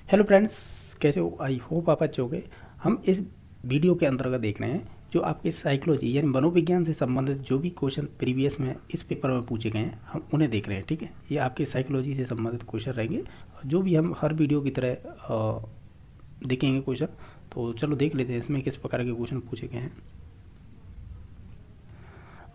Hello friends, कैसे हो? I hope आप अच्छे होंगे। हम इस वीडियो के अंतर्गत देख रहे हैं जो आपके साइकोलॉजी यानी मनोविज्ञान से संबंधित जो भी क्वेश्चन प्रीवियस में इस पेपर में पूछे गए हैं हम उन्हें देख रहे हैं। ठीक है, ये आपके साइकोलॉजी से संबंधित क्वेश्चन रहेंगे जो भी हम हर वीडियो की तरह देखेंगे क्वेश्चन। तो चलो देख लेते हैं इसमें किस प्रकार के क्वेश्चन पूछे गए हैं।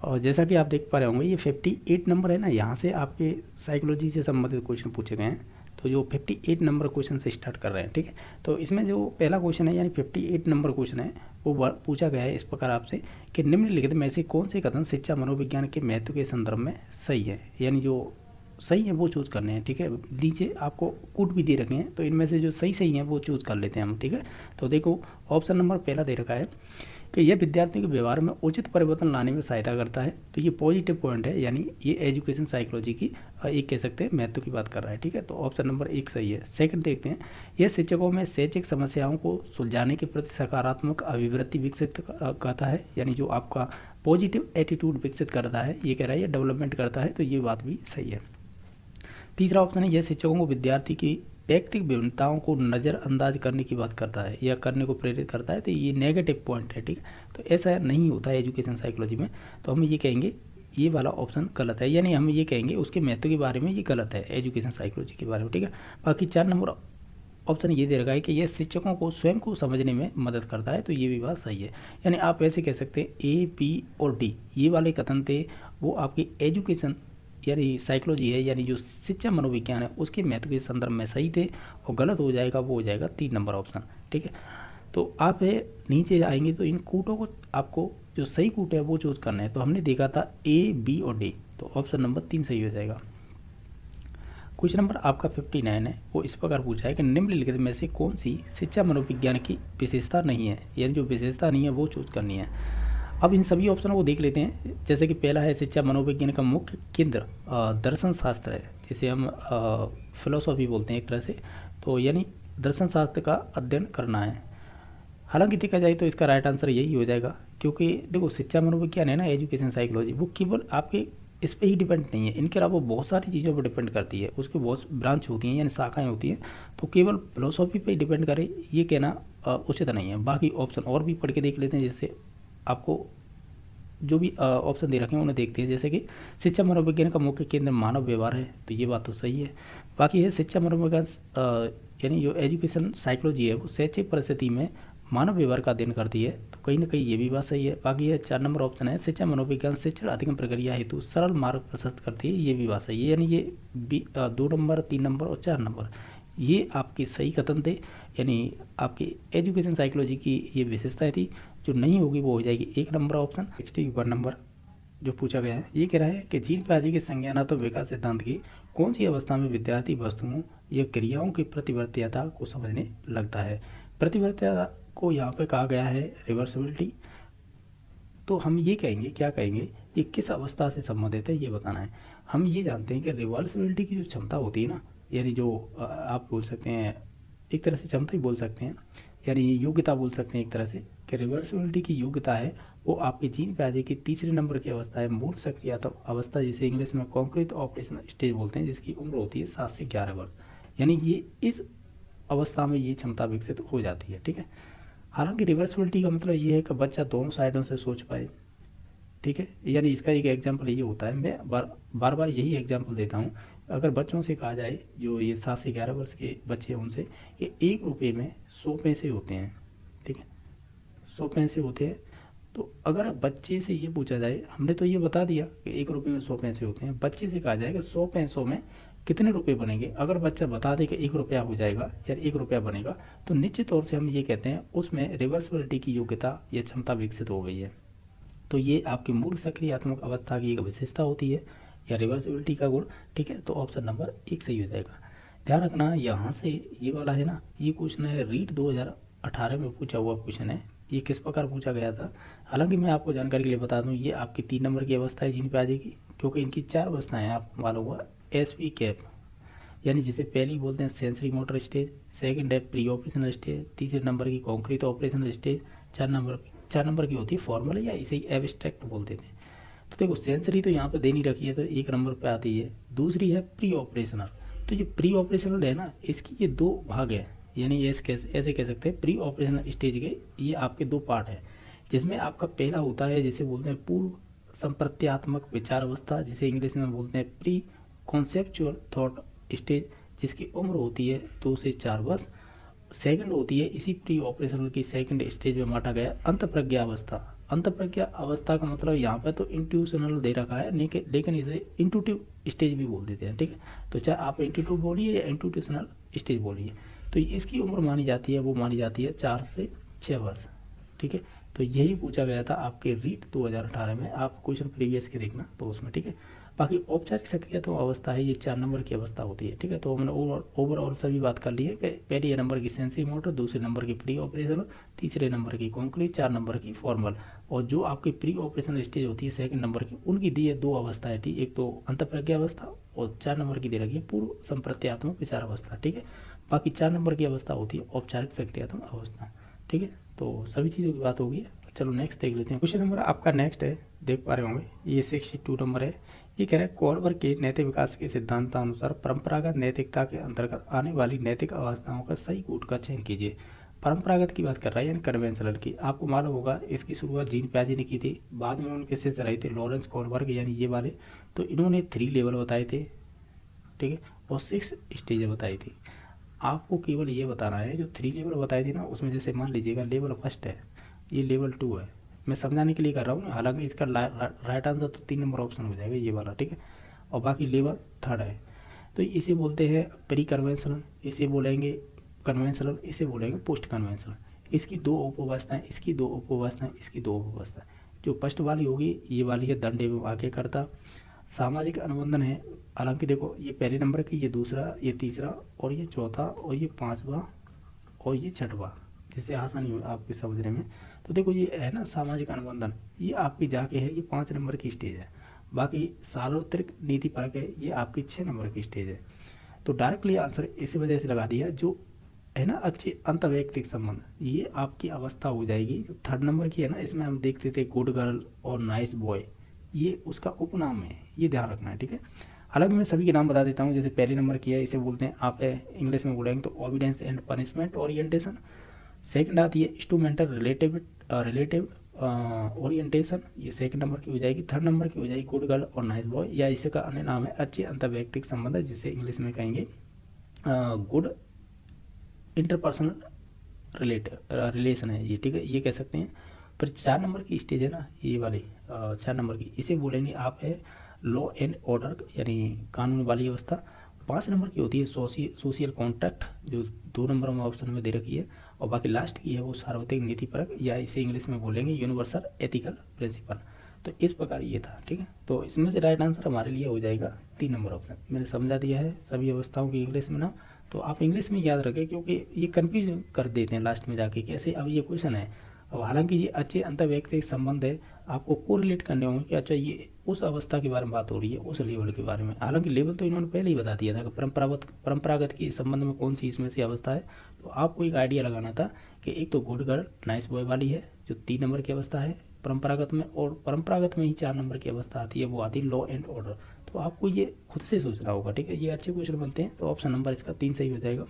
और जैसा कि आप देख पा रहे होंगे ये 58 नंबर है ना, यहाँ से आपके साइकोलॉजी से संबंधित क्वेश्चन पूछे गए हैं। तो जो 58 नंबर क्वेश्चन से स्टार्ट कर रहे हैं। ठीक है, तो इसमें जो पहला क्वेश्चन है यानी 58 नंबर क्वेश्चन है वो पूछा गया है इस प्रकार आपसे कि निम्नलिखित में से कौन से कथन शिक्षा मनोविज्ञान के महत्व के संदर्भ में सही है, यानी जो सही है वो चूज़ करने हैं। ठीक है, नीचे आपको कूट भी दे रखे हैं तो इनमें से जो सही सही हैं वो चूज़ कर लेते हैं हम। ठीक है, तो देखो ऑप्शन नंबर पहला दे रखा है कि यह विद्यार्थियों के व्यवहार में उचित परिवर्तन लाने में सहायता करता है। तो ये पॉजिटिव पॉइंट है, यानी ये एजुकेशन साइकोलॉजी की एक कह सकते हैं महत्व की बात कर रहा है। ठीक है, तो ऑप्शन नंबर एक सही है। सेकंड देखते हैं, यह शिक्षकों में शैक्षिक समस्याओं को सुलझाने के प्रति सकारात्मक अभिवृत्ति विकसित करता है, यानी जो आपका पॉजिटिव एटीट्यूड विकसित करता है, ये कह रहा है ये डेवलपमेंट करता है। तो ये बात भी सही है। तीसरा ऑप्शन है यह शिक्षकों को विद्यार्थी की व्यक्तिगत विभिन्नताओं को नज़रअंदाज करने की बात करता है या करने को प्रेरित करता है। तो ये नेगेटिव पॉइंट है। ठीक है, तो ऐसा नहीं होता है एजुकेशन साइकोलॉजी में। तो हम ये कहेंगे ये वाला ऑप्शन गलत है, यानी हम ये कहेंगे उसके महत्व के बारे में ये गलत है एजुकेशन साइकोलॉजी के बारे में। ठीक है, बाकी 4 नंबर ऑप्शन ये दे रखा है कि यह शिक्षकों को स्वयं को समझने में मदद करता है। तो ये भी बात सही है, यानी आप ऐसे कह सकते हैं ए, बी और डी ये वाले कथन थे वो आपकी एजुकेशन यानी साइकोलॉजी है, यानी जो शिक्षा मनोविज्ञान है उसके महत्व के संदर्भ में सही थे। और गलत हो जाएगा वो हो जाएगा 3 नंबर ऑप्शन। ठीक है, तो आप नीचे आएंगे तो इन कूटों को आपको जो सही कूट है वो चूज करना है। तो हमने देखा था ए, बी और डी, तो ऑप्शन नंबर 3 सही हो जाएगा। क्वेश्चन नंबर आपका 59 है, वो इस प्रकार पूछा है कि निम्नलिखित में से कौन सी शिक्षा मनोविज्ञान की विशेषता नहीं है, यानी जो विशेषता नहीं है वो चूज करनी है। अब इन सभी ऑप्शनों को देख लेते हैं। जैसे कि पहला है शिक्षा मनोविज्ञान का मुख्य केंद्र दर्शन शास्त्र है, जिसे हम फिलोसॉफी बोलते हैं एक तरह से। तो यानी दर्शन शास्त्र का अध्ययन करना है। हालांकि देखा जाए तो इसका राइट आंसर यही हो जाएगा, क्योंकि देखो शिक्षा मनोविज्ञान है ना एजुकेशन साइकोलॉजी, वो केवल आपके इस पर ही डिपेंड नहीं है, इनके अलावा बहुत सारी चीज़ों पर डिपेंड करती है। उसकी बहुत ब्रांच होती हैं यानी शाखाएं होती हैं। तो केवल फिलोसॉफी पे ही डिपेंड करे ये कहना उचित नहीं है। बाकी ऑप्शन और भी पढ़ के देख लेते हैं, जैसे आपको जो भी ऑप्शन दे रखे हैं उन्हें देखते हैं। जैसे कि शिक्षा मनोविज्ञान का मुख्य केंद्र मानव व्यवहार है, तो ये बात तो सही है। बाकी है शिक्षा मनोविज्ञान यानी जो एजुकेशन साइकोलॉजी है वो शैक्षिक परिस्थिति में मानव व्यवहार का अध्ययन करती है, तो कहीं ना कहीं ये भी बात सही है। बाकी है 4 नंबर ऑप्शन है शिक्षा मनोविज्ञान शिक्षण अधिगम प्रक्रिया हेतु सरल मार्ग प्रशस्त करती है, ये भी बात सही है। यानी ये 2 नंबर, 3 नंबर और 4 नंबर ये आपके सही कथन थे, यानी आपकी एजुकेशन साइकोलॉजी की ये विशेषताएं थी। जो नहीं होगी वो हो जाएगी 1 नंबर ऑप्शन। 61 नंबर जो पूछा गया है ये कह रहा है कि जीन पियाजे के संज्ञानात्मक विकास सिद्धांत की कौन सी अवस्था में विद्यार्थी वस्तुओं या क्रियाओं की प्रतिवर्तीयता को समझने लगता है। प्रतिवर्तीयता को यहाँ पे कहा गया है रिवर्सिबिलिटी। तो हम ये कहेंगे, क्या कहेंगे, ये किस अवस्था से संबंधित है ये बताना है। हम ये जानते हैं कि रिवर्सिबिलिटी की जो क्षमता होती है ना, यानी जो आप बोल सकते हैं एक तरह से क्षमता ही बोल सकते हैं, यानी योग्यता बोल सकते हैं एक तरह से कि रिवर्सिबिलिटी की योग्यता है वो आपके जीन पियाजे की 3 नंबर की अवस्था है, मूल सक्रियता अवस्था, जिसे इंग्लिश में कॉन्क्रीट ऑपरेशन स्टेज बोलते हैं, जिसकी उम्र होती है 7 से 11 वर्ष। यानी ये इस अवस्था में ये क्षमता विकसित हो जाती है। ठीक है, हालांकि रिवर्सिबिलिटी का मतलब ये है कि बच्चा दोनों साइडों से सोच पाए। ठीक है, यानी इसका एक एग्जाम्पल ये होता है, मैं बार बार यही एग्जाम्पल देता हूँ। अगर बच्चों से कहा जाए जो ये 7 से 11 वर्ष के बच्चे हैं उनसे कि 1 रुपये में 100 पैसे होते हैं। ठीक है, 100 पैसे होते हैं। तो अगर बच्चे से ये पूछा जाए, हमने तो ये बता दिया कि 1 रुपये में 100 पैसे होते हैं, बच्चे से कहा जाए कि 100 पैसों में कितने रुपए बनेंगे, अगर बच्चा बता दे कि 1 रुपया हो जाएगा या 1 रुपया बनेगा, तो निश्चित तौर से हम ये कहते हैं उसमें रिवर्सिबिलिटी की योग्यता या क्षमता विकसित हो गई है। तो ये आपकी मूल सक्रियात्मक अवस्था की एक विशेषता होती है या रिवर्सिबिलिटी का गुण। ठीक है, तो ऑप्शन नंबर 1 सही हो जाएगा। ध्यान रखना यहाँ से ये वाला है ना, ये क्वेश्चन है रीट 2018 में पूछा हुआ क्वेश्चन है। ये किस प्रकार पूछा गया था, हालांकि मैं आपको जानकारी के लिए बता दूं ये आपकी 3 नंबर की अवस्था है जीन पियाजे की, क्योंकि इनकी 4 अवस्थाएं हैं, आप मालूम हुआ एसपी कैप, यानी जिसे पहली बोलते हैं सेंसरी मोटर स्टेज, सेकंड है प्री ऑपरेशनल स्टेज, 3 नंबर की कॉन्क्रीट ऑपरेशनल स्टेज, 4 नंबर की होती है फॉर्मल या इसे एब्स्ट्रैक्ट बोलते थे। तो देखो सेंसरी तो यहाँ पे दे नहीं रखी है तो 1 नंबर पे आती है। दूसरी है प्री ऑपरेशनल, तो ये प्री ऑपरेशनल है ना, इसकी ये 2 भाग है, यानी ऐसे कह सकते हैं प्री ऑपरेशनल स्टेज के ये आपके दो पार्ट हैं, जिसमें आपका पहला होता है जिसे बोलते हैं पूर्व संप्रत्यात्मक विचार अवस्था, जिसे इंग्लिश में बोलते हैं प्री कॉन्सेप्चुअल थॉट स्टेज, जिसकी उम्र होती है 2 से 4 वर्ष। सेकंड होती है इसी प्री ऑपरेशनल की सेकंड स्टेज में बांटा गया अंत प्रज्ञा अवस्था। अंत प्रज्ञा अवस्था का मतलब यहाँ पे तो इंट्यूशनल दे रखा है, लेकिन इसे इंट्यूटिव स्टेज भी बोल देते हैं, ठीक है। तो चाहे आप इंट्यूटिव बोलिए या इंट्यूशनल स्टेज बोलिए, तो इसकी उम्र मानी जाती है, वो मानी जाती है 4 से 6 वर्ष, ठीक है। तो यही पूछा गया था आपके रीट 2018 में, आप क्वेश्चन प्रीवियस के देखना तो उसमें, ठीक है। बाकी औपचारिक सक्रिय तो अवस्था है, ये 4 नंबर की अवस्था होती है, ठीक है। तो हमने ओवरऑल सभी बात कर ली है कि पहले नंबर की सेंसरी मोटर, दूसरे नंबर की प्री ऑपरेशनल, तीसरे नंबर की कॉन्क्रीट, 4 नंबर की फॉर्मल। और जो आपकी प्री ऑपरेशनल स्टेज होती है सेकंड नंबर की, उनकी दी है 2 अवस्थाएं थी, एक तो अंतःप्रज्ञा अवस्था और 4 नंबर की दे रखी है पूर्व संप्रत्यात्मक विचार अवस्था, ठीक है। बाकी 4 नंबर की अवस्था होती है औपचारिक सक्रियात्मक अवस्था, ठीक है। तो सभी चीज़ों की बात होगी। चलो नेक्स्ट देख लेते हैं। क्वेश्चन नंबर आपका नेक्स्ट है, देख पा रहे होंगे, ये 62 नंबर है। ये कह रहा है कोलबर के नैतिक विकास के सिद्धांतानुसार परंपरागत नैतिकता के अंतर्गत आने वाली नैतिक अवस्थाओं का सही कूट का चयन कीजिए। परंपरागत की बात कर रहा है यानी कन्वेंशनल की। आपको मालूम होगा इसकी शुरुआत जीन प्याजे ने की थी, बाद में उनके शिष्य रहे थे लॉरेंस कोलबर्ग यानी ये वाले। तो इन्होंने 3 लेवल बताए थे, ठीक है, और 6 स्टेज बताई थी। आपको केवल ये बताना है जो 3 लेवल बताए थे ना, उसमें जैसे मान लीजिएगा लेवल फर्स्ट है, ये लेवल 2 है, मैं समझाने के लिए कर रहा हूँ, हालांकि इसका राइट आंसर तो 3 नंबर ऑप्शन हो जाएगा ये वाला, ठीक है। और बाकी लेवल थर्ड है, तो इसे बोलते हैं प्री कन्वेंशनल, इसे बोलेंगे कन्वेंशनल, इसे बोलेंगे पोस्ट कन्वेंशनल। इसकी 2 उपअवस्थाएं, इसकी 2 उपअवस्थाएं, इसकी 2 उपअवस्थाएं। जो फर्स्ट वाली होगी ये वाली है दंड एवं आज्ञाकर्ता। सामाजिक अनुबंधन है, हालांकि देखो ये पहले नंबर की, ये दूसरा, ये तीसरा, और ये चौथा, और ये 5वां, और ये 6वां, जैसे आसानी हो आपके समझने में। तो देखो ये है ना सामाजिक अनुबंधन, ये आपकी जाके है, ये 5 नंबर की स्टेज है। बाकी सार्वत्रिक नीति परक है, ये आपकी 6 नंबर की स्टेज है। तो डायरेक्टली आंसर इसी वजह से लगा दिया, जो है ना अच्छे अंतर्वैयक्तिक संबंध, ये आपकी अवस्था हो जाएगी। जो 3 नंबर की है ना, इसमें हम देखते थे गुड गर्ल और नाइस बॉय, ये उसका उपनाम है, ये ध्यान रखना है, ठीक है। हालांकि मैं सभी के नाम बता देता हूँ। जैसे पहले नंबर की है, इसे बोलते हैं आप है इंग्लिश में बोलेंगे तो ऑबिडेंस एंड पनिशमेंट ओरिएंटेशन। सेकंड आती है इंस्ट्रूमेंटल रिलेटिव ओरिएंटेशन, ये सेकंड नंबर की हो जाएगी। 3 नंबर की हो जाएगी गुड गर्ल और नाइस बॉय, या इसका अन्य नाम है अच्छे अंतर्वैयक्तिक संबंध, जिसे इंग्लिश में कहेंगे गुड इंटरपर्सनल रिलेशन है ये, ठीक है, ये कह सकते हैं। पर 4 नंबर की स्टेज है ना ये वाली, 4 नंबर की, इसे बोलेंगे आप है लॉ एंड ऑर्डर यानी कानून वाली अवस्था। 5 नंबर की होती है सोशल कॉन्ट्रैक्ट, जो 2 नंबर में ऑप्शन में दे रखी है। और बाकी लास्ट की है वो सार्वत्रिक नीतिपरक, या इसे इंग्लिश में बोलेंगे यूनिवर्सल एथिकल प्रिंसिपल। तो इस प्रकार ये था, ठीक है। तो इसमें से राइट आंसर हमारे लिए हो जाएगा 3 नंबर ऑप्शन। मैंने समझा दिया है सभी अवस्थाओं की इंग्लिश में ना, तो आप इंग्लिश में याद रखें, क्योंकि ये कंफ्यूज कर देते हैं लास्ट में जाके कैसे अब ये क्वेश्चन है। अब हालांकि ये अच्छे अंतर्वैयक्तिक संबंध है, आपको कोरिलेट करने होंगे कि अच्छा ये उस अवस्था के बारे में बात हो रही है, उस लेवल के बारे में। हालांकि लेवल तो इन्होंने पहले ही बता दिया था कि परंपरागत के संबंध में कौन सी इसमें से अवस्था है। तो आपको एक आइडिया लगाना था कि एक तो गुड गर्ल नाइस बॉय वाली है जो 3 नंबर की अवस्था है परंपरागत में, और परंपरागत में ही 4 नंबर की अवस्था आती है, वो आती है लॉ एंड ऑर्डर। तो आपको ये खुद से सोचना होगा, ठीक है। ये अच्छे क्वेश्चन बनते हैं, तो ऑप्शन नंबर इसका 3 सही हो जाएगा।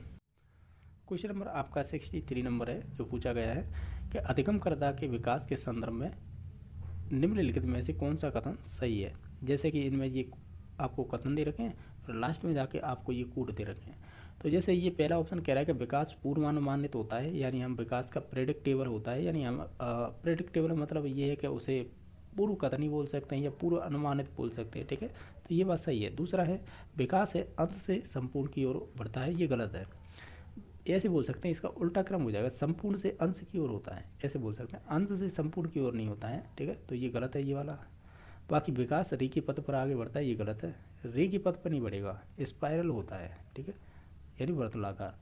क्वेश्चन नंबर आपका 63 नंबर है, जो पूछा गया है कि अधिगमकर्ता के विकास के संदर्भ में निम्नलिखित में से कौन सा कथन सही है। जैसे कि इनमें ये आपको कथन दे रखे हैं और लास्ट में जाके आपको ये कूट दे रखे हैं। तो जैसे ये पहला ऑप्शन कह रहा है कि विकास पूर्वानुमानित होता है, यानी हम विकास का प्रेडिक्टेबल होता है, यानी हम प्रेडिक्टेबल मतलब ये है कि उसे पूर्व कथनी बोल सकते हैं या पूर्व अनुमानित बोल सकते हैं, ठीक है। तो ये बात सही है। दूसरा है विकास है अंत से संपूर्ण की ओर बढ़ता है, ये गलत है। ऐसे बोल सकते हैं, इसका उल्टा क्रम हो जाएगा, संपूर्ण से अंश की ओर होता है, ऐसे बोल सकते हैं, अंश से संपूर्ण की ओर नहीं होता है, ठीक है। तो ये गलत है ये वाला। बाकी विकास रे के पथ पर आगे बढ़ता है, ये गलत है। रे के पथ पर नहीं बढ़ेगा, स्पाइरल होता है, ठीक है, यानी वर्तुलाकार।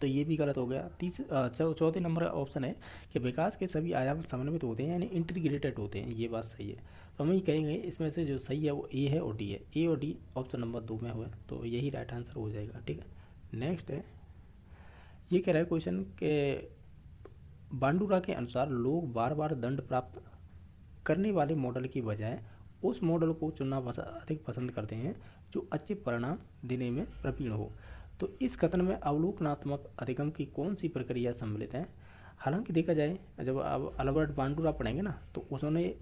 तो ये भी गलत हो गया। चौथे नंबर का ऑप्शन है कि विकास के सभी आयाम समन्वित होते हैं, यानी इंटीग्रेटेड होते हैं, ये बात सही है। तो हम ये कहेंगे इसमें से जो सही है वो ए है और डी है, ए और डी ऑप्शन नंबर 2 में हुआ, तो यही राइट आंसर हो जाएगा, ठीक है। नेक्स्ट है, ये कह रहा है क्वेश्चन के बांडुरा के अनुसार लोग बार बार दंड प्राप्त करने वाले मॉडल की बजाय उस मॉडल को चुनना अधिक पसंद करते हैं जो अच्छे परिणाम देने में प्रवीण हो। तो इस कथन में अवलोकनात्मक अधिगम की कौन सी प्रक्रिया सम्मिलित है? हालांकि देखा जाए, जब आप अल्बर्ट बांडुरा पढ़ेंगे ना, तो उन्होंने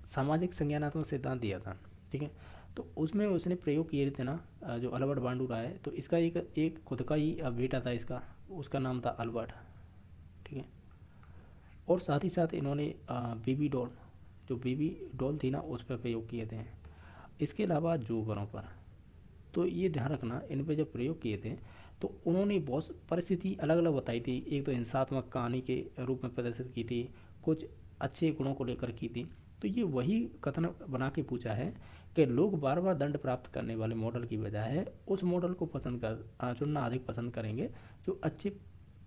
सामाजिक संज्ञानात्मक सिद्धांत दिया था, ठीक है। तो उसमें उसने प्रयोग किए थे ना, जो अल्बर्ट बांडुरा है, तो इसका एक खुद का ही बेटा था इसका, उसका नाम था अल्बर्ट, ठीक है। और साथ ही साथ इन्होंने बेबी डॉल, जो बेबी डॉल थी ना, उस पर प्रयोग किए थे। इसके अलावा जोगरों पर, तो ये ध्यान रखना, इन पे जब प्रयोग किए थे तो उन्होंने बहुत परिस्थिति अलग अलग बताई थी। एक तो हिंसात्मक कहानी के रूप में प्रदर्शित की थी, कुछ अच्छे गुणों को लेकर की थी। तो ये वही कथन बना के पूछा है कि लोग बार बार दंड प्राप्त करने वाले मॉडल की बजाय उस मॉडल को चुनना अधिक पसंद करेंगे जो अच्छे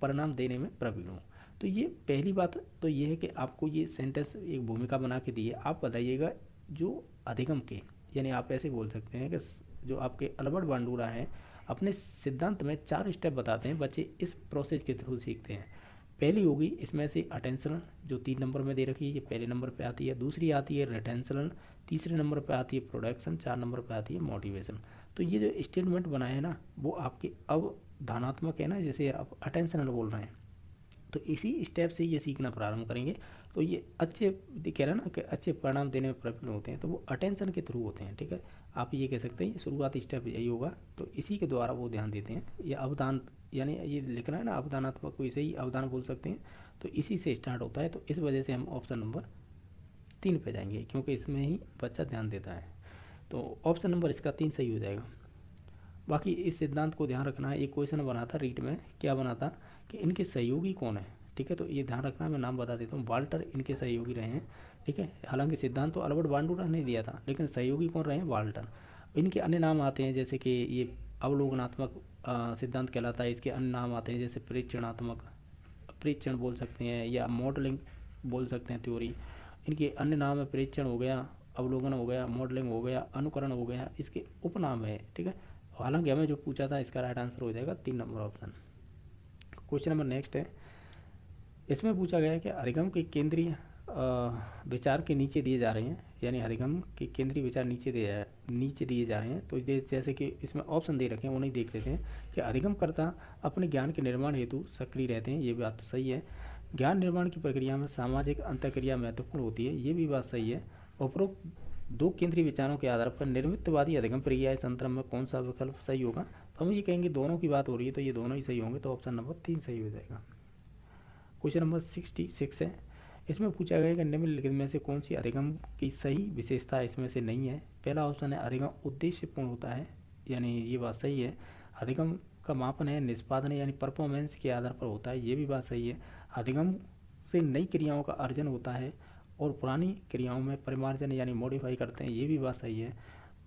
परिणाम देने में प्रवीण हो। तो ये पहली बात तो ये है कि आपको ये सेंटेंस एक भूमिका बना के दी है, आप बताइएगा जो अधिगम के, यानी आप ऐसे बोल सकते हैं कि जो आपके अल्बर्ट बांडुरा हैं अपने सिद्धांत में 4 स्टेप बताते हैं, बच्चे इस प्रोसेस के थ्रू सीखते हैं। पहली होगी इसमें से अटेंशन, जो 3 नंबर में दे रखी है, ये पहले नंबर पे आती है। दूसरी आती है रिटेंशन, तीसरे नंबर पे आती है प्रोडक्शन, 4 नंबर पे आती है मोटिवेशन। तो ये जो स्टेटमेंट बनाए हैं ना, वो आपके अवधानात्मक है ना, जैसे आप अटेंशनल बोल रहे हैं, तो इसी स्टेप से ये सीखना प्रारंभ करेंगे। तो ये अच्छे कह रहे हैं ना कि अच्छे परिणाम देने में प्रफुल्ल होते हैं, तो वो अटेंशन के थ्रू होते हैं, ठीक है। आप ये कह सकते हैं शुरुआती स्टेप यही होगा, तो इसी के द्वारा वो ध्यान देते हैं। ये अवधान, यानी ये लिखना है ना अवधानात्मक को, इसे ही अवधान बोल सकते हैं, तो इसी से स्टार्ट होता है। तो इस वजह से हम ऑप्शन नंबर 3 पे जाएंगे, क्योंकि इसमें ही बच्चा ध्यान देता है। तो ऑप्शन नंबर इसका 3 सही हो जाएगा। बाकी इस सिद्धांत को ध्यान रखना है, एक क्वेश्चन बना था रीट में, क्या बना था कि इनके सहयोगी कौन है, ठीक है। तो ये ध्यान रखना है, मैं नाम बता देता हूँ, वाल्टर इनके सहयोगी रहे हैं, ठीक है। हालांकि सिद्धांत तो अल्बर्ट बांडुरा ने दिया था, लेकिन सहयोगी कौन रहे हैं, वाल्टर। इनके अन्य नाम आते हैं, जैसे कि ये अवलोकनात्मक सिद्धांत कहलाता है। इसके अन्य नाम आते हैं जैसे परीक्षणात्मक, परीक्षण बोल सकते हैं, या मॉडलिंग बोल सकते हैं थ्योरी। इनके अन्य नाम है, परीक्षण हो गया, अवलोकन हो गया, मॉडलिंग हो गया, अनुकरण हो गया, इसके उपनाम है, ठीक है। हालांकि हमें जो पूछा था इसका राइट आंसर हो जाएगा 3 number option. Question number next है, इसमें पूछा गया है कि अधिगम के केंद्रीय विचार के नीचे दिए जा रहे हैं, यानी अधिगम के केंद्रीय विचार नीचे दिए जा रहे हैं। तो जैसे कि इसमें ऑप्शन दे रखे हैं, उन्हें देख लेते हैं कि अधिगमकर्ता अपने ज्ञान के निर्माण हेतु सक्रिय रहते हैं, ये बात सही है। ज्ञान निर्माण की प्रक्रिया में सामाजिक अंतःक्रिया महत्वपूर्ण होती है, ये भी बात सही है। उपरोक्त 2 केंद्रीय विचारों के आधार पर निर्मितवादी अधिगम प्रक्रिया संतरम में कौन सा विकल्प सही होगा? तो हम ये कहेंगे दोनों की बात हो रही है, तो ये दोनों ही सही होंगे, तो ऑप्शन नंबर 3 सही हो जाएगा। क्वेश्चन नंबर 66 है, इसमें पूछा गया कि निम्नलिखित में से कौन सी अधिगम की सही विशेषता इसमें से नहीं है? पहला ऑप्शन है अधिगम उद्देश्यपूर्ण होता है, यानी ये बात सही है। अधिगम का मापन है निष्पादन यानी परफॉर्मेंस के आधार पर होता है, ये भी बात सही है। अधिगम से नई क्रियाओं का अर्जन होता है और पुरानी क्रियाओं में परिमार्जन यानी मॉडिफाई करते हैं, ये भी बात सही है।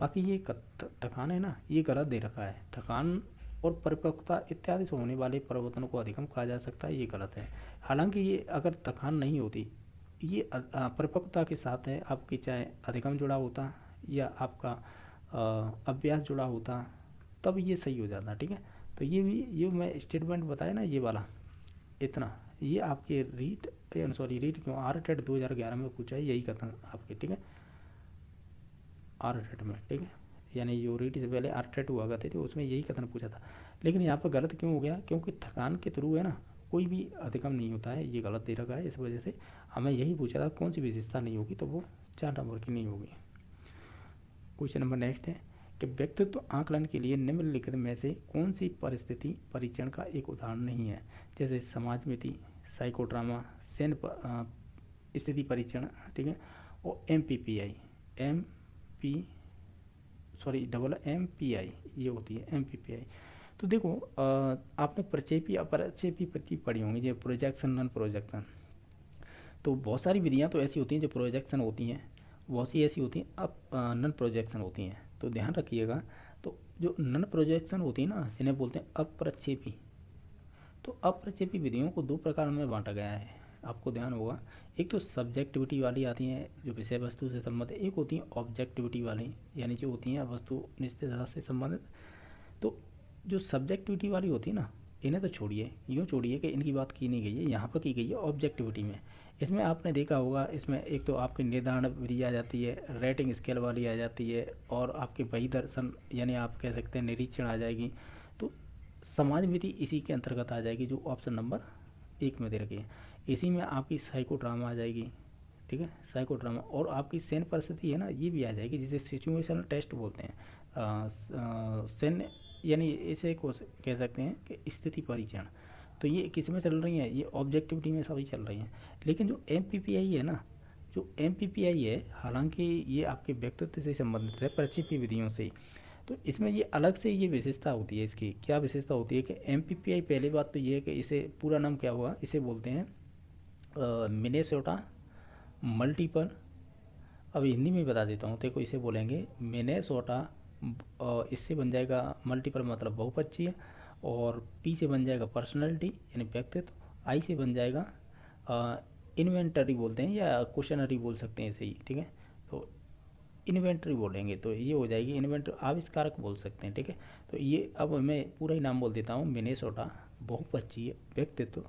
बाकी ये थकान है ना, ये गलत दे रखा है। थकान और परिपक्वता इत्यादि से होने वाले परिवर्तनों को अधिगम कहा जा सकता है, ये गलत है। हालांकि ये अगर थकान नहीं होती, ये परिपक्वता के साथ है, आपकी चाहे अधिगम जुड़ा होता या आपका अभ्यास जुड़ा होता, तब ये सही हो जाता, ठीक है। तो ये मैं स्टेटमेंट बताया ना, ये वाला इतना, ये आपके रीट क्यों आर-टेट 2011 में पूछा है, यही कथन आपके, ठीक है, आर-टेट में, ठीक है। यानी जो रीट से पहले आर-टेट हुआ करते थे उसमें यही कथन पूछा था, लेकिन यहाँ पर गलत क्यों हो गया? क्योंकि थकान के थ्रू है ना, कोई भी अधिगम नहीं होता है, ये गलत दे रखा है। इस वजह से हमें यही पूछा था कौन सी विशेषता नहीं होगी, तो वो 4 नंबर की नहीं होगी। क्वेश्चन नंबर नेक्स्ट है कि व्यक्तित्व आकलन के लिए निम्नलिखित में से कौन सी परिस्थिति परीक्षण का एक उदाहरण नहीं है? जैसे समाज मिति, साइकोड्रामा, सैन्य स्थिति परीक्षण, ठीक है, और MPI ये होती है MPPI। तो देखो आपने प्रक्षेपी अपरक्षेपी प्रति पढ़ी होंगी, जो प्रोजेक्शन नॉन प्रोजेक्शन। तो बहुत सारी विधियाँ तो ऐसी होती हैं जो प्रोजेक्शन होती हैं, बहुत सी ऐसी होती हैं अब नॉन प्रोजेक्शन होती हैं। तो ध्यान रखिएगा, तो जो नॉन प्रोजेक्शन होती है ना, जिन्हें बोलते हैं अप्रक्षेपी, तो अप्रक्षेपी विधियों को 2 प्रकार में बांटा गया है, आपको ध्यान होगा। एक तो सब्जेक्टिविटी वाली आती हैं जो विषय वस्तु से संबंधित, एक होती है ऑब्जेक्टिविटी वाली, यानी जो होती हैं वस्तु निष्ठता से संबंधित। तो जो सब्जेक्टिविटी वाली होती है ना, इन्हें तो छोड़िए, यूँ छोड़िए कि इनकी बात की नहीं गई है, यहाँ पर की गई है ऑब्जेक्टिविटी में। इसमें आपने देखा होगा, इसमें एक तो आपकी निर्धारण विधि आ जाती है, रेटिंग स्केल वाली आ जाती है, और आपके वही दर्शन यानी आप कह सकते हैं निरीक्षण आ जाएगी। तो समाज नीति इसी के अंतर्गत आ जाएगी, जो ऑप्शन नंबर 1 में दे रखी है। इसी में आपकी साइको ड्रामा आ जाएगी, ठीक है, साइको ड्रामा। और आपकी सैन्य परिस्थिति है ना, ये भी आ जाएगी, जिसे सिचुएशनल टेस्ट बोलते हैं। सैन्य यानी इसे कह सकते हैं कि स्थिति परीक्षण। तो ये किस में चल रही है, ये ऑब्जेक्टिविटी में सभी चल रही हैं। लेकिन जो MPPI है ना, जो MPPI है, हालांकि ये आपके व्यक्तित्व से संबंधित है, प्रक्षेपी विधियों से। तो इसमें ये अलग से ये विशेषता होती है। इसकी क्या विशेषता होती है कि MPPI, पहली बात तो ये है कि इसे पूरा नाम क्या हुआ, इसे बोलते हैं मिनेसोटा मल्टीपल, अब हिंदी में बता देता हूँ, देखो इसे बोलेंगे मिनेसोटा, इससे बन जाएगा मल्टीपल मतलब बहुपक्षीय, और P से बन जाएगा पर्सनैलिटी यानी व्यक्तित्व, I से बन जाएगा इन्वेंटरी बोलते हैं या क्वेश्चनरी बोल सकते हैं इसे ही, ठीक है। तो इन्वेंटरी बोलेंगे तो ये हो जाएगी इन्वेंटर, आविष्कारक बोल सकते हैं, ठीक है। तो ये अब मैं पूरा ही नाम बोल देता हूँ, मिनेसोटा बहुपक्षीय व्यक्तित्व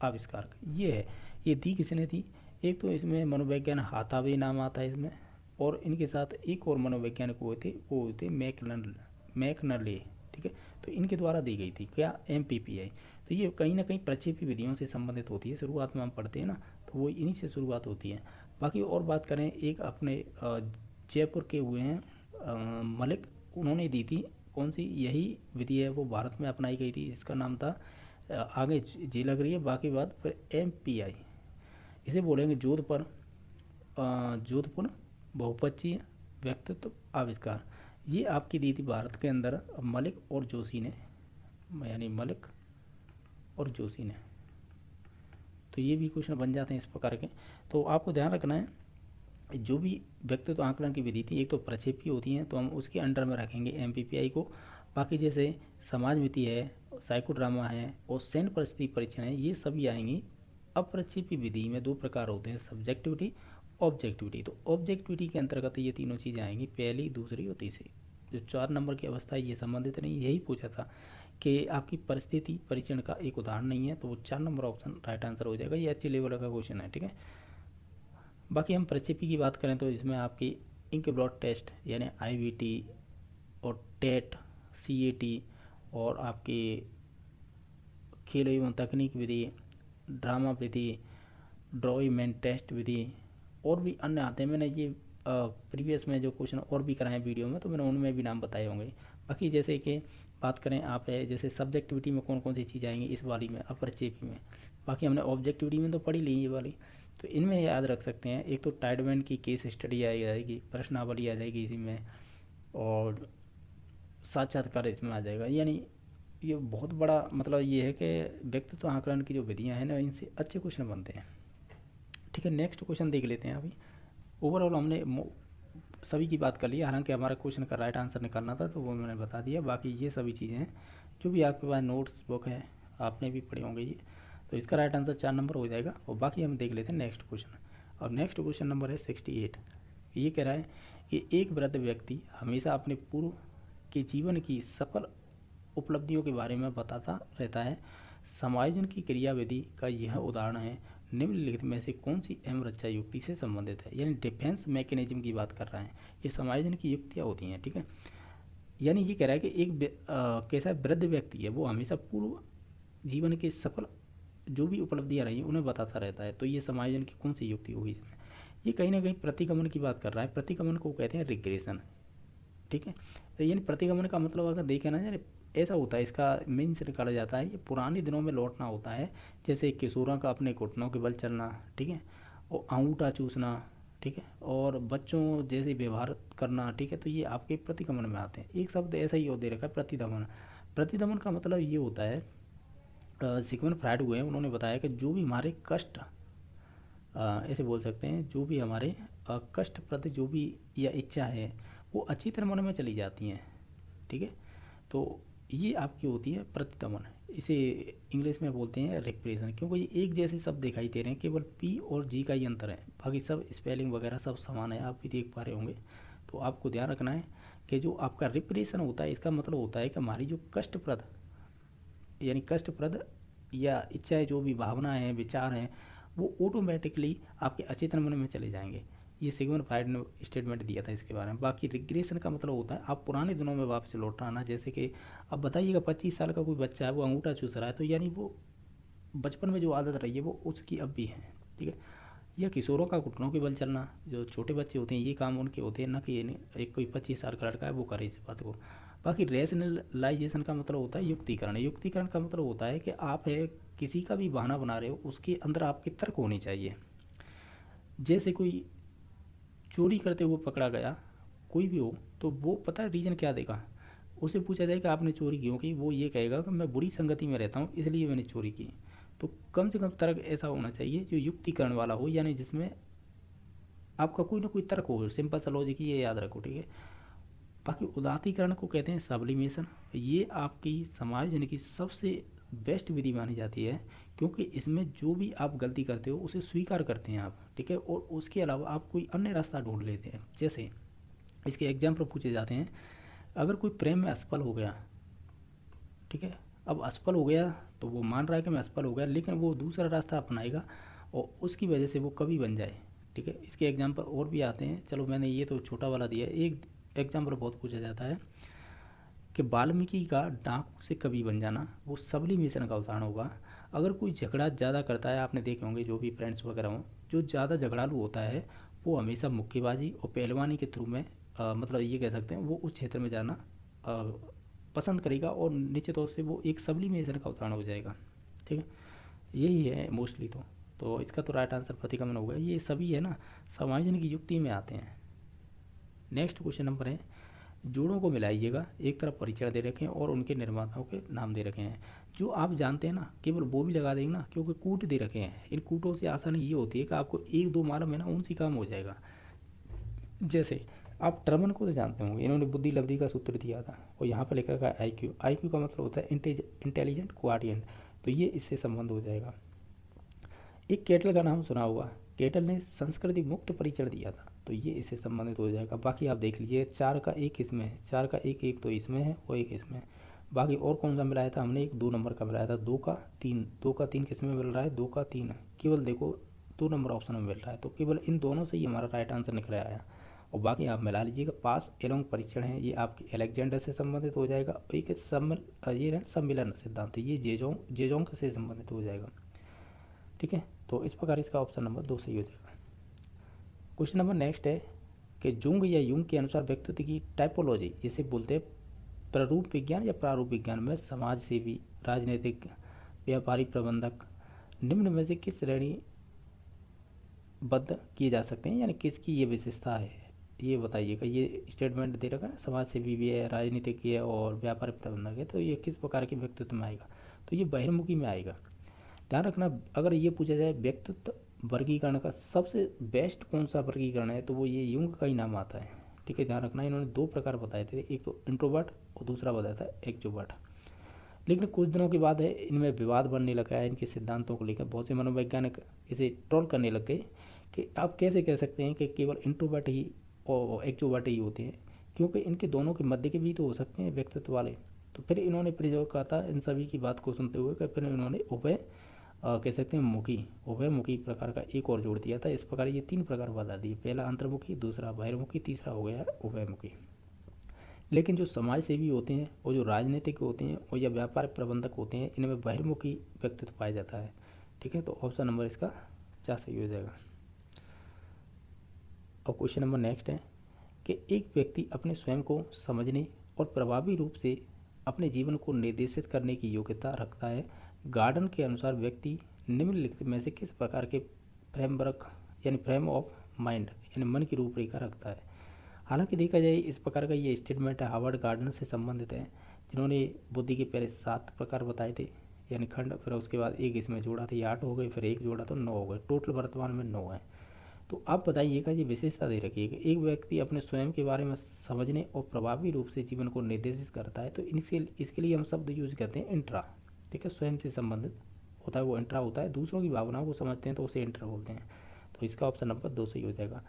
आविष्कारक, ये है। ये दी किसने थी, एक तो इसमें मनोवैज्ञानिक हाथावे नाम आता है इसमें, और इनके साथ एक और मनोवैज्ञानिक हुए थे, वो हुए थे मैकनले, ठीक है। तो इनके द्वारा दी गई थी क्या, MPPI। तो ये कहीं ना कहीं प्रक्षेपी विधियों से संबंधित होती है, शुरुआत में हम पढ़ते हैं ना, तो वो इन्हीं से शुरुआत होती है। बाकी और बात करें, एक अपने जयपुर के हुए हैं मलिक, उन्होंने दी थी कौन सी, यही विधि है वो भारत में अपनाई गई थी, इसका नाम था आगे जी लग रही है, बाकी बात फिर MPI, इसे बोलेंगे जोधपुर बहुपक्षीय व्यक्तित्व आविष्कार। ये आपकी दी थी भारत के अंदर मलिक और जोशी ने, यानी मलिक और जोशी ने। तो ये भी क्वेश्चन बन जाते हैं इस प्रकार के। तो आपको ध्यान रखना है, जो भी व्यक्तित्व आंकलन की विधि थी, एक तो प्रक्षेपी होती हैं, तो हम उसके अंडर में रखेंगे MPPI को। बाकी जैसे समाज मिति है, साइको ड्रामा है और सैन्य परिस्थिति परीक्षण है, ये सभी आएंगी। अप्रक्षेपी विधि में 2 प्रकार होते हैं, सब्जेक्टिविटी, ऑब्जेक्टिविटी। तो ऑब्जेक्टिविटी के अंतर्गत ये तीनों चीज़ें आएंगी, पहली, दूसरी और तीसरी। जो 4 नंबर की अवस्था है ये संबंधित नहीं, यही पूछा था कि आपकी परिस्थिति परीक्षण का एक उदाहरण नहीं है, तो वो 4 नंबर ऑप्शन राइट आंसर हो जाएगा। ये अच्छी लेवल का क्वेश्चन है, ठीक है। बाकी हम प्रक्षेपी की बात करें तो इसमें आपकी इंक ब्लॉट टेस्ट यानी IBT और टेट, CAT और आपकी खेल एवं तकनीक विधि, ड्रामा विधि, ड्रॉइमेंट टेस्ट विधि और भी अन्य आते हैं। मैंने ये प्रीवियस में जो क्वेश्चन और भी कराए वीडियो में, तो मैंने उनमें भी नाम बताए होंगे। बाकी जैसे कि बात करें आप है, जैसे सब्जेक्टिविटी में कौन कौन सी चीज़ आएंगी इस वाली में, अप्रक्षेपी में। बाकी हमने ऑब्जेक्टिविटी में तो पढ़ी ली ये वाली, तो इनमें याद रख सकते हैं। एक तो टाइडमैन की केस स्टडी आ जाएगी, प्रश्नावली आ जाएगी इसी में, और साक्षात्कार इसमें आ जाएगा। यानी ये बहुत बड़ा मतलब ये है कि व्यक्तित्व आंकलन की जो विधियाँ हैं ना, इनसे अच्छे क्वेश्चन बनते हैं, ठीक है। नेक्स्ट क्वेश्चन देख लेते हैं। अभी ओवरऑल हमने सभी की बात कर ली, हालांकि हमारा क्वेश्चन का राइट आंसर निकालना था तो वो मैंने बता दिया। बाकी ये सभी चीज़ें हैं जो भी आपके पास नोट्स बुक है, आपने भी पढ़े होंगे ये, तो इसका राइट आंसर 4 नंबर हो जाएगा। और बाकी हम देख लेते हैं नेक्स्ट क्वेश्चन। और नेक्स्ट क्वेश्चन नंबर है 68। ये कह रहा है कि एक वृद्ध व्यक्ति हमेशा अपने पूर्व के जीवन की सफल उपलब्धियों के बारे में बताता रहता है। समायोजन की क्रियाविधि का यह उदाहरण है, निम्नलिखित में से कौन सी अहम रक्षा युक्ति से संबंधित है। यानी डिफेंस मैकेनिज्म की बात कर रहा है, ये समायोजन की युक्तियाँ होती हैं, ठीक है। यानी ये कह रहा है कि एक कैसा वृद्ध व्यक्ति है, वो हमेशा पूर्व जीवन के सफल जो भी उपलब्धियाँ रही उन्हें बताता रहता है। तो ये समायोजन की कौन सी युक्ति होगी इसमें, ये कहीं ना कहीं प्रतिगमन की बात कर रहा है। प्रतिगमन को कहते हैं रिग्रेशन, ठीक है। तो यानी प्रतिगमन का मतलब अगर देखें ना, यानी ऐसा होता है, इसका मीन्स निकाला जाता है, ये पुराने दिनों में लौटना होता है। जैसे किशोरों का अपने घुटनों के बल चलना, ठीक है, और अंगूठा चूसना, ठीक है, और बच्चों जैसे व्यवहार करना, ठीक है। तो ये आपके प्रतिगमन में आते हैं। एक शब्द ऐसा ही दे रखा है, प्रतिदमन। प्रतिदमन का मतलब ये होता है, सिगमंड फ्रायड हुए हैं, उन्होंने बताया कि जो भी हमारे कष्ट, ऐसे बोल सकते हैं, जो भी हमारे कष्टप्रद जो भी या इच्छा है वो अच्छी तरह मन में चली जाती हैं, ठीक है। तो ये आपकी होती है प्रतिदमन। इसे इंग्लिश में बोलते हैं रिप्रेशन, क्योंकि ये एक जैसे शब्द दिखाई दे रहे हैं, केवल P और G का ही अंतर है, बाकी सब स्पेलिंग वगैरह सब समान है, आप भी देख पा रहे होंगे। तो आपको ध्यान रखना है कि जो आपका रिप्रेशन होता है, इसका मतलब होता है कि हमारी जो कष्टप्रद यानी कष्टप्रद या इच्छाएँ, जो भी भावनाएँ हैं, विचार हैं, वो ऑटोमेटिकली आपके अचेतन मन में चले जाएंगे। ये सिगमंड फ्राइड ने स्टेटमेंट दिया था इसके बारे में। बाकी रिग्रेशन का मतलब होता है आप पुराने दिनों में वापस लौट आना। जैसे कि अब बताइएगा 25 साल का कोई बच्चा है वो अंगूठा चूस रहा है, तो यानी वो बचपन में जो आदत रही है वो उसकी अब भी है, ठीक है। या किशोरों का घुटनों के बल चलना, जो छोटे बच्चे होते हैं ये काम उनके होते हैं, ना कि एक कोई 25 साल का लड़का है वो करे इस बात को। बाकी रेशनलाइजेशन का मतलब होता है युक्तिकरण। युक्तिकरण का मतलब होता है कि आप है किसी का भी बहाना बना रहे हो उसके अंदर आपके तर्क होने चाहिए। जैसे कोई चोरी करते हुए पकड़ा गया, कोई भी हो, तो वो पता है रीज़न क्या देगा। उसे पूछा जाए कि आपने चोरी क्यों की, वो ये कहेगा कि मैं बुरी संगति में रहता हूँ इसलिए मैंने चोरी की। तो कम से कम तर्क ऐसा होना चाहिए जो युक्तिकरण वाला हो, यानी जिसमें आपका कोई ना कोई तर्क हो। सिंपल सा लॉजिक ये याद रखो, ठीक है। बाकी उदात्तीकरण को कहते हैं सब्लिमेशन। ये आपकी समायोजन की सबसे बेस्ट विधि मानी जाती है, क्योंकि इसमें जो भी आप गलती करते हो उसे स्वीकार करते हैं आप, ठीक है, और उसके अलावा आप कोई अन्य रास्ता ढूंढ लेते हैं। जैसे इसके एग्जाम्पल पूछे जाते हैं, अगर कोई प्रेम में असफल हो गया, ठीक है, अब असफल हो गया तो वो मान रहा है कि मैं असफल हो गया, लेकिन वो दूसरा रास्ता अपनाएगा और उसकी वजह से वो कभी बन जाए, ठीक है। इसके एग्जाम्पल और भी आते हैं, चलो मैंने ये तो छोटा वाला दिया है। एक एग्जाम्पल बहुत पूछा जाता है कि वाल्मीकि का डाकू से कवि बन जाना, वो सब्लिमेशन का उदाहरण होगा। अगर कोई झगड़ा ज़्यादा करता है, आपने देखे होंगे जो भी फ्रेंड्स वगैरह हों, जो ज़्यादा झगड़ालू होता है वो हमेशा मुक्केबाजी और पहलवानी के थ्रू में मतलब ये कह सकते हैं वो उस क्षेत्र में जाना पसंद करेगा, और निश्चित तौर से वो एक सब्लिमेशन का उदाहरण हो जाएगा, ठीक है। यही है मोस्टली। तो इसका तो राइट आंसर प्रतिगमन होगा। ये सभी है ना समायोजन की युक्ति में आते हैं। नेक्स्ट क्वेश्चन नंबर है, जोड़ों को मिलाइएगा, एक तरफ परीक्षण दे रखे हैं और उनके निर्माताओं के नाम दे रखे हैं। जो आप जानते हैं ना केवल वो भी लगा देंगे ना, क्योंकि कूट दे रखे हैं। इन कूटों से आसानी ये होती है कि आपको एक दो मालूम है ना उनसे काम हो जाएगा। जैसे आप टर्मन को तो जानते होंगे, इन्होंने बुद्धि लब्धि का सूत्र दिया था, और यहाँ पर लिखा है IQ। IQ का मतलब होता है इंटेलिजेंट क्वाड्रिएंट, तो ये इससे संबंध हो जाएगा। एक केटल का नाम सुना होगा, केटल ने संस्कृति मुक्त परीक्षण दिया था, तो ये इससे संबंधित हो जाएगा। बाकी आप देख लीजिए 4 का 1 इसमें है, 4 का 1 1 तो इसमें है और 1 इसमें है। बाकी और कौन सा मिलाया था हमने, एक 2 नंबर का मिलाया था, 2 का 3, 2 का 3 किस में मिल रहा है, 2 का 3 केवल देखो 2 नंबर ऑप्शन में मिल रहा है, तो केवल इन दोनों से ही हमारा राइट आंसर निकल आया। और बाकी आप मिला लीजिएगा। पास एलोंग परीक्षण है, ये आपके अलेक्जेंडर से संबंधित हो जाएगा। और एक ये सम्मिलन सिद्धांत, ये जेजोंग से संबंधित हो जाएगा, ठीक है। तो इस प्रकार इसका ऑप्शन नंबर 2 सही हो जाएगा। क्वेश्चन नंबर नेक्स्ट है कि जुंग या युंग के अनुसार व्यक्तित्व की टाइपोलॉजी, इसे बोलते हैं प्ररूप विज्ञान या प्रारूप विज्ञान में समाज सेवी, राजनीतिक, व्यापारी, प्रबंधक निम्न में से किस श्रेणी बद्ध किए जा सकते हैं, यानी किसकी ये विशेषता है, ये बताइएगा। ये स्टेटमेंट दे रखा है, समाज सेवी भी है, राजनीतिक है और व्यापारी प्रबंधक है, तो ये किस प्रकार के व्यक्तित्व में आएगा, तो ये बहिर्मुखी में आएगा। ध्यान रखना, अगर ये पूछा जाए व्यक्तित्व वर्गीकरण का सबसे बेस्ट कौन सा वर्गीकरण है, तो वो ये युंग का ही नाम आता है, ठीक है। ध्यान रखना, इन्होंने 2 प्रकार बताए थे, एक तो इंट्रोवर्ट और दूसरा बताया था एक्सट्रोवर्ट। लेकिन कुछ दिनों के बाद है इनमें विवाद बनने लगा है, इनके सिद्धांतों को लेकर बहुत से मनोवैज्ञानिक इसे ट्रोल करने लग गए कि आप कैसे कह सकते हैं कि केवल इंट्रोवर्ट ही और एक्सट्रोवर्ट ही होते हैं, क्योंकि इनके दोनों के मध्य के भी तो हो सकते हैं व्यक्तित्व वाले। तो फिर इन्होंने प्रयोग कहा था इन सभी की बात को सुनते हुए कि फिर इन्होंने कह सकते हैं उभयमुखी प्रकार का एक और जोड़ दिया था। इस प्रकार ये 3 प्रकार बता दिए, पहला अंतर्मुखी, दूसरा बहिर्मुखी, तीसरा हो गया उभयमुखी। लेकिन जो समाज सेवी होते हैं और जो राजनीतिक होते हैं और या व्यापार प्रबंधक होते हैं, इनमें बहिर्मुखी व्यक्तित्व पाया जाता है, ठीक है। तो ऑप्शन नंबर इसका 4 सही हो जाएगा। और क्वेश्चन नंबर नेक्स्ट है कि एक व्यक्ति अपने स्वयं को समझने और प्रभावी रूप से अपने जीवन को निर्देशित करने की योग्यता रखता है। गार्डन के अनुसार व्यक्ति निम्नलिखित में से किस प्रकार के फ्रेमवर्क यानी फ्रेम ऑफ माइंड यानी मन की रूपरेखा रखता है। हालांकि देखा जाए इस प्रकार का ये स्टेटमेंट हार्वर्ड गार्डन से संबंधित है, जिन्होंने बुद्धि के पहले 7 प्रकार बताए थे यानी खंड, फिर उसके बाद एक इसमें जोड़ा था, ये 8 हो गए, फिर एक जोड़ा तो 9 हो गए, टोटल वर्तमान में 9 है। तो आप बताइएगा ये विशेषता दे रखी है कि एक व्यक्ति अपने स्वयं के बारे में समझने और प्रभावी रूप से जीवन को निर्देशित करता है, तो इसके लिए हम शब्द यूज करते हैं इंट्रा, ठीक है। स्वयं से संबंधित होता है वो इंट्रा होता है, दूसरों की भावनाओं को समझते हैं तो उसे इंट्रा बोलते हैं। तो इसका ऑप्शन नंबर 2 सही हो जाएगा,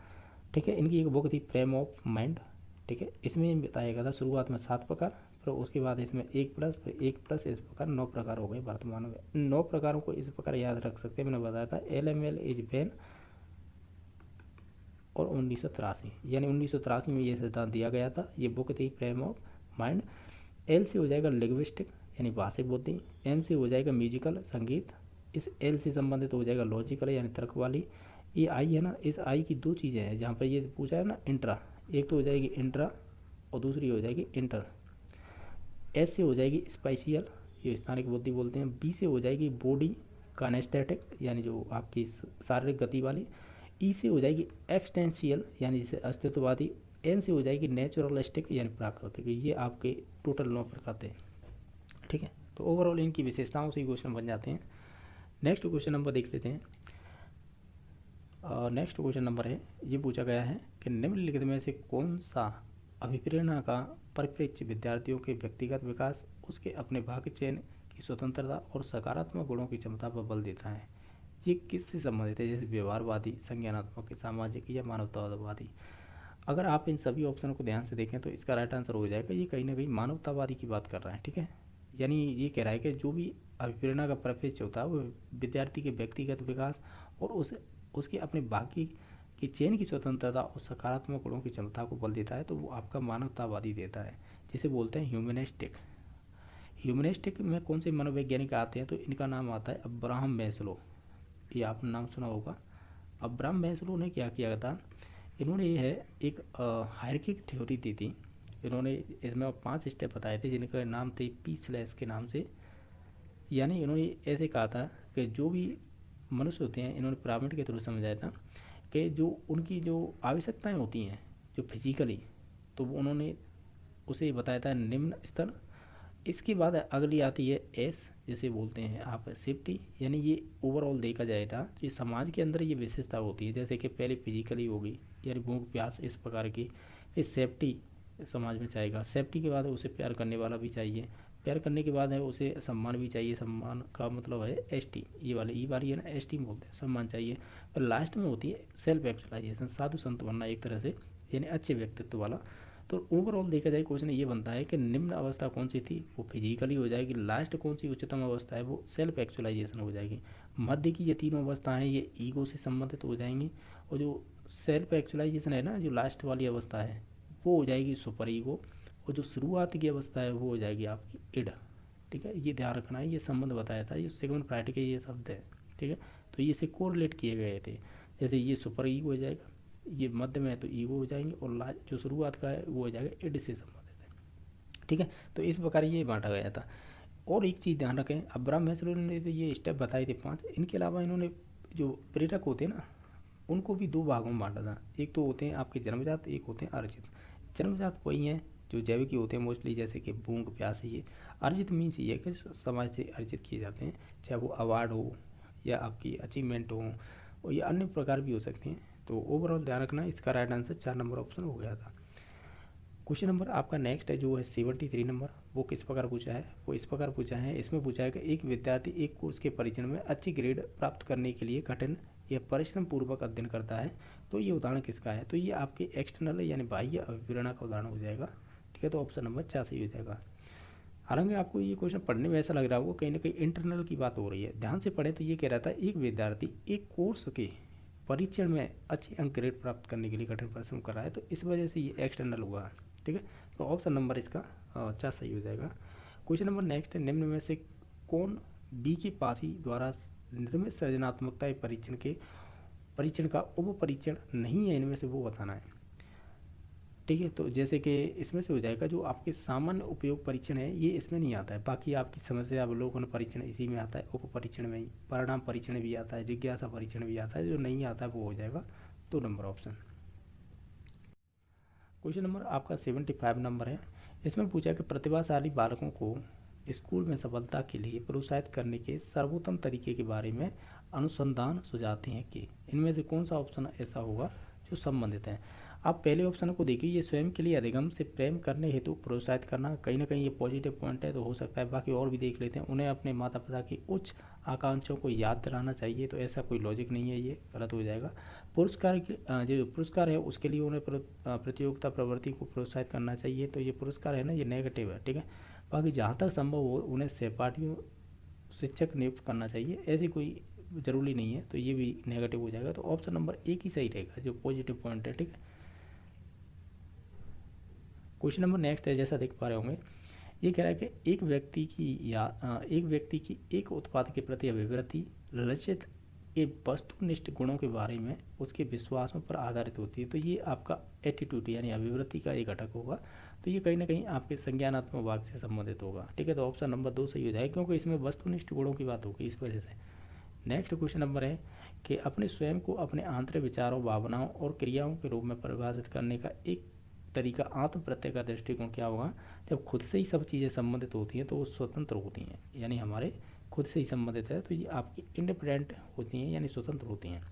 ठीक है। इनकी एक बुक थी फ्रेम ऑफ माइंड, ठीक है। इसमें बताया गया था शुरुआत में 7 प्रकार, फिर उसके बाद इसमें 1 प्लस फिर 1 प्लस, इस प्रकार 9 प्रकार हो गए वर्तमान में। 9 प्रकारों को इस प्रकार याद रख सकते हैं, मैंने बताया था LML इज वेन और 1983, यानी 1983 में ये सिद्धांत दिया गया था। ये बुक थी फ्रेम ऑफ माइंड। एल से हो जाएगा लिंग्विस्टिक यानी भाषिक बुद्धि। एम से हो जाएगा म्यूजिकल संगीत। इस एल से संबंधित हो जाएगा लॉजिकल यानी तर्क वाली। ये आई है ना, इस आई की दो चीज़ें हैं जहाँ पर ये पूछा है ना इंट्रा, एक तो हो जाएगी इंट्रा और दूसरी हो जाएगी इंटर। एस से हो जाएगी स्पाइशियल, ये स्थानिक बुद्धि बोलते हैं। बी से हो जाएगी बॉडी कानेस्थेटिक यानी जो आपकी शारीरिक गति वाली। ई से हो जाएगी एक्सटेंशियल यानी जिसे अस्तित्ववादी। एन से हो जाएगी नेचुरलिस्टिक यानी प्राकृतिक। ये आपके टोटल 9 प्रकार थे, ठीक है। तो ओवरऑल इनकी विशेषताओं से क्वेश्चन बन जाते हैं। नेक्स्ट क्वेश्चन नंबर देख लेते हैं। नेक्स्ट क्वेश्चन नंबर है, ये पूछा गया है कि निम्नलिखित में से कौन सा अभिप्रेरणा का परिप्रेक्ष्य विद्यार्थियों के व्यक्तिगत विकास, उसके अपने भाग्य चयन की स्वतंत्रता और सकारात्मक गुणों की क्षमता पर बल देता है। ये किससे संबंधित है, जैसे व्यवहारवादी, संज्ञानात्मक, सामाजिक या मानवतावादी। अगर आप इन सभी ऑप्शन को ध्यान से देखें तो इसका राइट आंसर हो जाएगा ये कहीं ना कहीं मानवतावादी की बात कर रहा है, ठीक है। यानी ये कह रहा है कि जो भी अभिप्रेरणा का परिप्रेक्ष्य होता है वो विद्यार्थी के व्यक्तिगत विकास और उसके अपने बाकी की चयन की स्वतंत्रता और सकारात्मक गुणों की क्षमता को बल देता है, तो वो आपका मानवतावादी देता है, जिसे बोलते हैं ह्यूमनिस्टिक। ह्यूमनिस्टिक में कौन से मनोवैज्ञानिक आते हैं, तो इनका नाम आता है अब्राहम मैस्लो। ये आपने नाम सुना होगा। अब्राहम मैस्लो ने क्या किया था, इन्होंने ये है एक हायरार्किक थ्योरी दी थी। इन्होंने इसमें 5 स्टेप बताए थे जिनका नाम थे पी स्लैश के नाम से। यानी इन्होंने ऐसे कहा था कि जो भी मनुष्य होते हैं, इन्होंने पिरामिड के थ्रू समझाया था कि जो उनकी जो आवश्यकताएं होती हैं जो फिजिकली, तो वो उन्होंने उसे बताया था निम्न स्तर। इसके बाद अगली आती है एस, जिसे बोलते हैं आप सेफ्टी। यानी ये ओवरऑल देखा जाए था तो ये समाज के अंदर ये विशेषता होती है, जैसे कि पहले फिजिकली होगी यानी भूख प्यास इस प्रकार की। फिर सेफ्टी समाज में चाहेगा, सेफ्टी के बाद उसे प्यार करने वाला भी चाहिए, प्यार करने के बाद है उसे सम्मान भी चाहिए, सम्मान का मतलब है एस टी, ये वाले ई वाली है ना एस टी बोलते हैं, सम्मान चाहिए। और लास्ट में होती है सेल्फ एक्चुअलाइजेशन, साधु संत बनना एक तरह से, यानी अच्छे व्यक्तित्व वाला। तो ओवरऑल देखा जाए क्वेश्चन ये बनता है कि निम्न अवस्था कौन सी थी, वो फिजिकली हो जाएगी। लास्ट कौन सी उच्चतम अवस्था है, वो सेल्फ एक्चुअलाइजेशन हो जाएगी। मध्य की ये तीनों अवस्थाएं ये ईगो से संबंधित हो जाएंगी। और जो सेल्फ एक्चुअलाइजेशन है ना, जो लास्ट वाली अवस्था है वो हो जाएगी सुपर ईगो। और जो शुरुआत की अवस्था है वो हो जाएगी आपकी इड, ठीक है। ये ध्यान रखना है, ये संबंध बताया था, ये सेगमेंट फ्राइड के ये शब्द है, ठीक है। तो ये से कोरिलेट किए गए थे, जैसे ये सुपर ईगो हो जाएगा, ये मध्य में है तो ईगो हो जाएंगे, और लास्ट जो शुरुआत का है वो हो जाएगा इड से संबंधित है, ठीक है। तो इस प्रकार ये बांटा गया था। और एक चीज़ ध्यान रखें, अब्राहम मैस्लो ने तो ये स्टेप बताए थे 5। इनके अलावा इन्होंने जो प्रेरक होते हैं ना, उनको भी 2 भागों में बांटा था। एक तो होते हैं आपके जन्मजात, एक होते हैं अर्जित। जन्मजात वही हैं जो जैविक होते हैं मोस्टली, जैसे कि भूख प्यास। ये अर्जित मीन्स ये कि समाज से अर्जित किए जाते हैं, चाहे वो अवार्ड हो या आपकी अचीवमेंट हो, और ये अन्य प्रकार भी हो सकते हैं। तो ओवरऑल ध्यान रखना, इसका राइट आंसर 4 नंबर ऑप्शन हो गया था। क्वेश्चन नंबर आपका नेक्स्ट है जो है 73 नंबर। वो किस प्रकार पूछा है, वो इस प्रकार पूछा है, इसमें पूछा है कि एक विद्यार्थी एक कोर्स के परीक्षण में अच्छी ग्रेड प्राप्त करने के लिए कठिन या परिश्रम पूर्वक अध्ययन करता है, तो ये उदाहरण किसका है। तो ये आपके एक्सटर्नल यानी बाह्य अभिप्रेरणा का उदाहरण हो जाएगा, ठीक है। तो ऑप्शन नंबर 4 सही हो जाएगा। हालांकि आपको ये क्वेश्चन पढ़ने में ऐसा लग रहा होगा कहीं ना कहीं इंटरनल की बात हो रही है, ध्यान से पढ़ें। तो ये कह रहा था एक विद्यार्थी एक कोर्स के परीक्षण में अच्छे अंक ग्रेड प्राप्त करने के लिए कठिन परिश्रम कर रहा है, तो इस वजह से ये एक्सटर्नल हुआ, ठीक है। तो ऑप्शन नंबर इसका 4 सही हो जाएगा। क्वेश्चन नंबर नेक्स्ट है, निम्न में से कौन बी के पासी द्वारा निर्मित सृजनात्मकता परीक्षण का उप परीक्षण नहीं है, इनमें से वो बताना है, ठीक है। तो जैसे कि इसमें से हो जाएगा जो आपके सामान्य उपयोग परीक्षण है ये इसमें नहीं आता है, बाकी आपकी समस्या अवलोकन परीक्षण इसी में आता है, उप परीक्षण में ही परिणाम परीक्षण भी आता है, जिज्ञासा परीक्षण भी आता है। जो नहीं आता है वो हो जाएगा 2 नंबर ऑप्शन। क्वेश्चन नंबर आपका 75 नंबर है। इसमें पूछा कि प्रतिभाशाली बालकों को स्कूल में सफलता के लिए प्रोत्साहित करने के सर्वोत्तम तरीके के बारे में अनुसंधान सुझाते हैं कि इनमें से कौन सा ऑप्शन ऐसा होगा जो संबंधित है। आप पहले ऑप्शन को देखिए, ये स्वयं के लिए अधिगम से प्रेम करने हेतु प्रोत्साहित करना, कहीं ना कहीं ये पॉजिटिव पॉइंट है तो हो सकता है, बाकी और भी देख लेते हैं। उन्हें अपने माता पिता की उच्च आकांक्षाओं को याद दिलाना चाहिए, तो ऐसा कोई लॉजिक नहीं है, ये गलत हो जाएगा। पुरस्कार जो पुरस्कार है उसके लिए उन्हें प्रतियोगिता प्रवृत्ति को प्रोत्साहित करना चाहिए, तो ये पुरस्कार है ना ये नेगेटिव है, ठीक है। बाकी जहाँ तक संभव हो उन्हें सहपाठियों शिक्षक नियुक्त करना चाहिए, ऐसी कोई ज़रूरी नहीं है, तो ये भी नेगेटिव हो जाएगा। तो ऑप्शन नंबर एक ही सही रहेगा जो पॉजिटिव पॉइंट है, ठीक है। क्वेश्चन नंबर नेक्स्ट है, जैसा देख पा रहे होंगे, ये कह रहा है कि एक व्यक्ति की एक उत्पाद के प्रति अभिवृत्ति लक्षित के वस्तुनिष्ठ गुणों के बारे में उसके विश्वासों पर आधारित होती है। तो ये आपका एटीट्यूड यानी अभिवृत्ति का एक घटक होगा। तो ये कहीं ना कहीं आपके संज्ञानात्मक भाग से संबंधित होगा, ठीक है। तो ऑप्शन नंबर 2 सही हो जाएगा, क्योंकि इसमें वस्तुनिष्ठ गुणों की बात होगी, इस वजह से। नेक्स्ट क्वेश्चन नंबर है कि अपने स्वयं को अपने आंतरिक विचारों, भावनाओं और क्रियाओं के रूप में परिभाषित करने का एक तरीका आत्म प्रत्यय का दृष्टिकोण क्या होगा। जब खुद से ही सब चीज़ें संबंधित होती हैं तो वो स्वतंत्र होती हैं, यानी हमारे खुद से ही संबंधित है, तो ये आपकी इंडिपेंडेंट होती हैं यानी स्वतंत्र होती हैं।